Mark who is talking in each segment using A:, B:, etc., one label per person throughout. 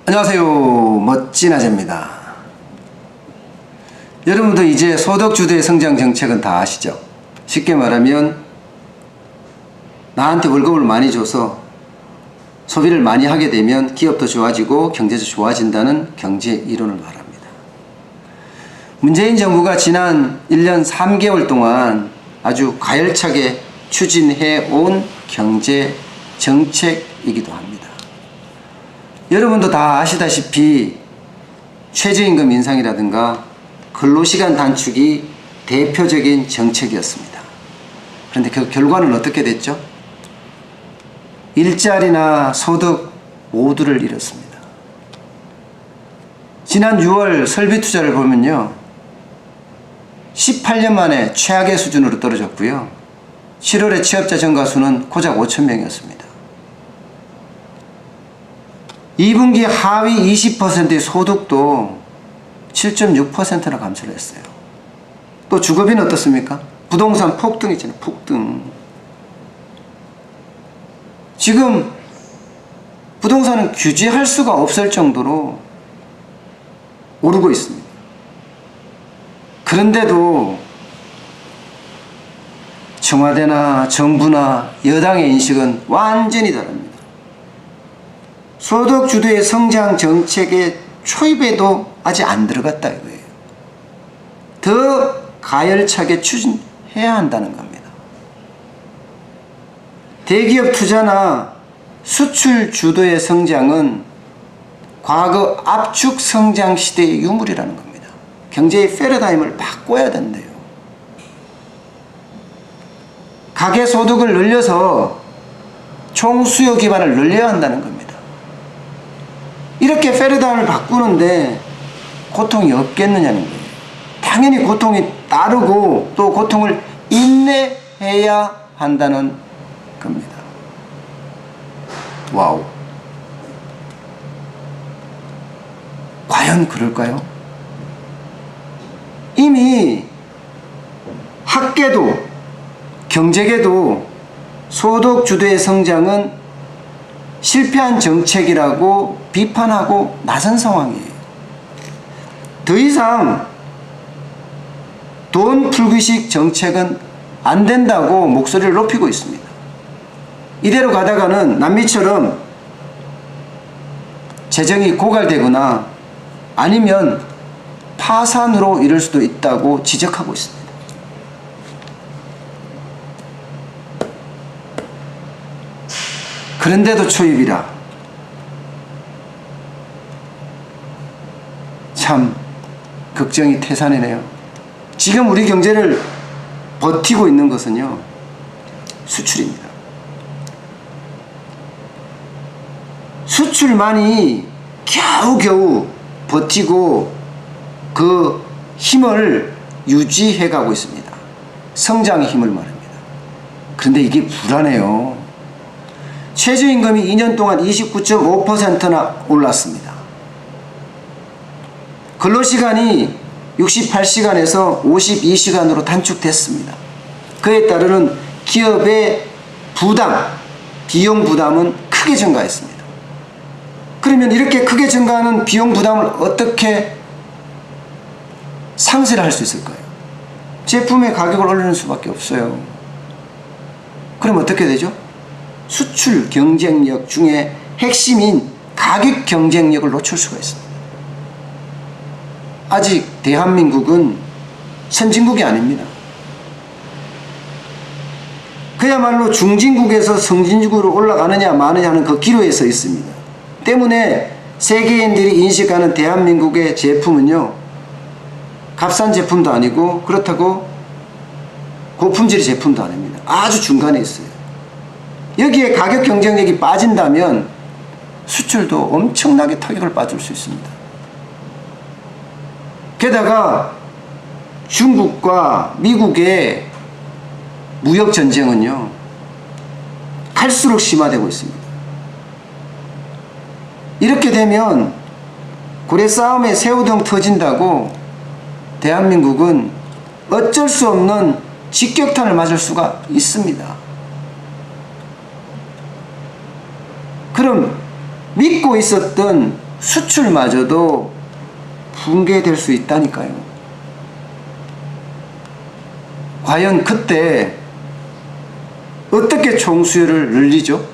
A: 안녕하세요. 멋진 아재입니다. 여러분도 이제 소득주도의 성장 정책은 다 아시죠? 쉽게 말하면 나한테 월급을 많이 줘서 소비를 많이 하게 되면 기업도 좋아지고 경제도 좋아진다는 경제 이론을 말합니다. 문재인 정부가 지난 1년 3개월 동안 아주 가열차게 추진해 온 경제 정책이기도 합니다. 여러분도 다 아시다시피 최저임금 인상이라든가 근로시간 단축이 대표적인 정책이었습니다. 그런데 그 결과는 어떻게 됐죠? 일자리나 소득 모두를 잃었습니다. 지난 6월 설비 투자를 보면요, 18년 만에 최악의 수준으로 떨어졌고요. 7월의 취업자 증가 수는 고작 5,000명이었습니다. 2분기 하위 20%의 소득도 7.6%나 감소를 했어요. 또 주거비는 어떻습니까? 부동산 폭등이잖아요. 폭등. 지금 부동산은 규제할 수가 없을 정도로 오르고 있습니다. 그런데도 청와대나 정부나 여당의 인식은 완전히 다릅니다. 소득주도의 성장 정책의 초입에도 아직 안 들어갔다 이거예요. 더 가열차게 추진해야 한다는 겁니다. 대기업 투자나 수출 주도의 성장은 과거 압축 성장 시대의 유물이라는 겁니다. 경제의 패러다임을 바꿔야 된대요. 가계소득을 늘려서 총수요 기반을 늘려야 한다는 겁니다. 이렇게 패러다임을 바꾸는데 고통이 없겠느냐는 거예요. 당연히 고통이 따르고 또 고통을 인내해야 한다는 겁니다. 와우. 과연 그럴까요? 이미 학계도 경제계도 소득주도의 성장은 실패한 정책이라고 비판하고 나선 상황이에요. 더 이상 돈 풀기식 정책은 안 된다고 목소리를 높이고 있습니다. 이대로 가다가는 남미처럼 재정이 고갈되거나 아니면 파산으로 이를 수도 있다고 지적하고 있습니다. 그런데도 초입이라. 참 걱정이 태산이네요. 지금 우리 경제를 버티고 있는 것은요, 수출입니다. 수출만이 겨우겨우 버티고 그 힘을 유지해 가고 있습니다. 성장의 힘을 말합니다. 그런데 이게 불안해요. 최저임금이 2년 동안 29.5%나 올랐습니다. 근로시간이 68시간에서 52시간으로 단축됐습니다. 그에 따르는 기업의 부담, 비용 부담은 크게 증가했습니다. 그러면 이렇게 크게 증가하는 비용 부담을 어떻게 상쇄를 할 수 있을까요? 제품의 가격을 올리는 수밖에 없어요. 그럼 어떻게 되죠? 수출 경쟁력 중에 핵심인 가격 경쟁력을 놓칠 수가 있습니다. 아직 대한민국은 선진국이 아닙니다. 그야말로 중진국에서 성진국으로 올라가느냐 마느냐 하는 그 기로에 서 있습니다. 때문에 세계인들이 인식하는 대한민국의 제품은요, 값싼 제품도 아니고 그렇다고 고품질의 제품도 아닙니다. 아주 중간에 있어요. 여기에 가격 경쟁력이 빠진다면 수출도 엄청나게 타격을 받을 수 있습니다. 게다가 중국과 미국의 무역 전쟁은요, 갈수록 심화되고 있습니다. 이렇게 되면 고래 싸움에 새우등 터진다고 대한민국은 어쩔 수 없는 직격탄을 맞을 수가 있습니다. 그럼 믿고 있었던 수출마저도 붕괴될 수 있다니까요. 과연 그때 어떻게 총수요를 늘리죠?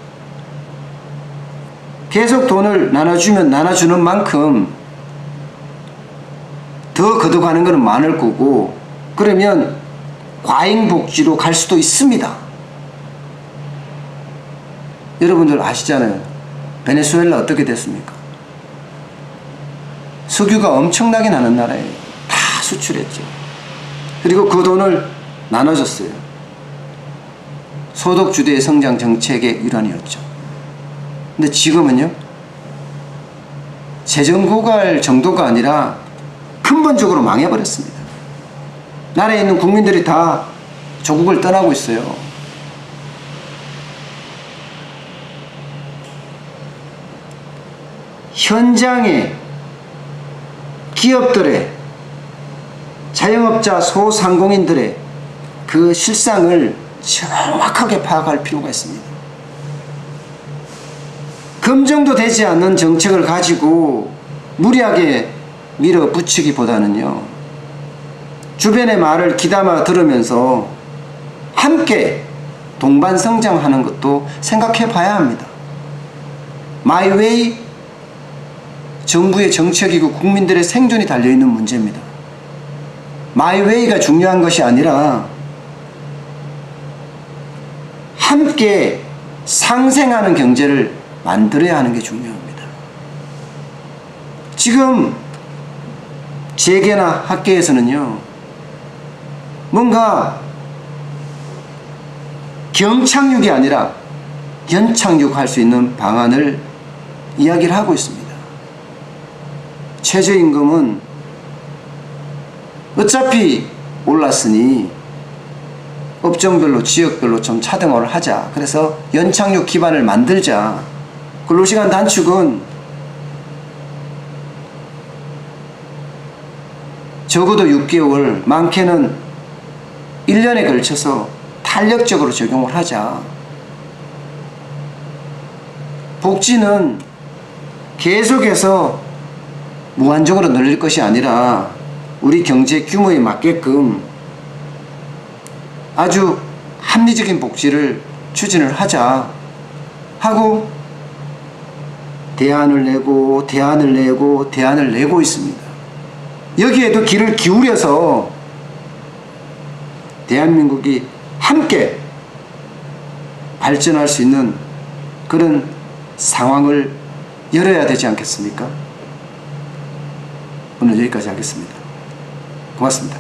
A: 계속 돈을 나눠주면 나눠주는 만큼 더 걷어가는 것은 많을 거고, 그러면 과잉복지로 갈 수도 있습니다. 여러분들 아시잖아요. 베네수엘라 어떻게 됐습니까? 석유가 엄청나게 나는 나라예요. 다 수출했죠. 그리고 그 돈을 나눠줬어요. 소득주도의 성장 정책의 일환이었죠. 근데 지금은요, 재정 고갈 정도가 아니라 근본적으로 망해버렸습니다. 나라에 있는 국민들이 다 조국을 떠나고 있어요. 현장에 기업들의, 자영업자, 소상공인들의 그 실상을 정확하게 파악할 필요가 있습니다. 검증도 되지 않는 정책을 가지고 무리하게 밀어붙이기보다는요, 주변의 말을 귀담아 들으면서 함께 동반 성장하는 것도 생각해 봐야 합니다. 마이웨이, 정부의 정책이고 국민들의 생존이 달려있는 문제입니다. 마이웨이가 중요한 것이 아니라 함께 상생하는 경제를 만들어야 하는 게 중요합니다. 지금 재계나 학계에서는요, 뭔가 경착륙이 아니라 연착륙할 수 있는 방안을 이야기를 하고 있습니다. 최저임금은 어차피 올랐으니 업종별로, 지역별로 좀 차등을 하자. 그래서 연착륙 기반을 만들자. 근로시간 단축은 적어도 6개월, 많게는 1년에 걸쳐서 탄력적으로 적용을 하자. 복지는 계속해서 무한적으로 늘릴 것이 아니라 우리 경제 규모에 맞게끔 아주 합리적인 복지를 추진을 하자 하고 대안을 내고 있습니다. 여기에도 귀를 기울여서 대한민국이 함께 발전할 수 있는 그런 상황을 열어야 되지 않겠습니까? 오늘 여기까지 하겠습니다. 고맙습니다.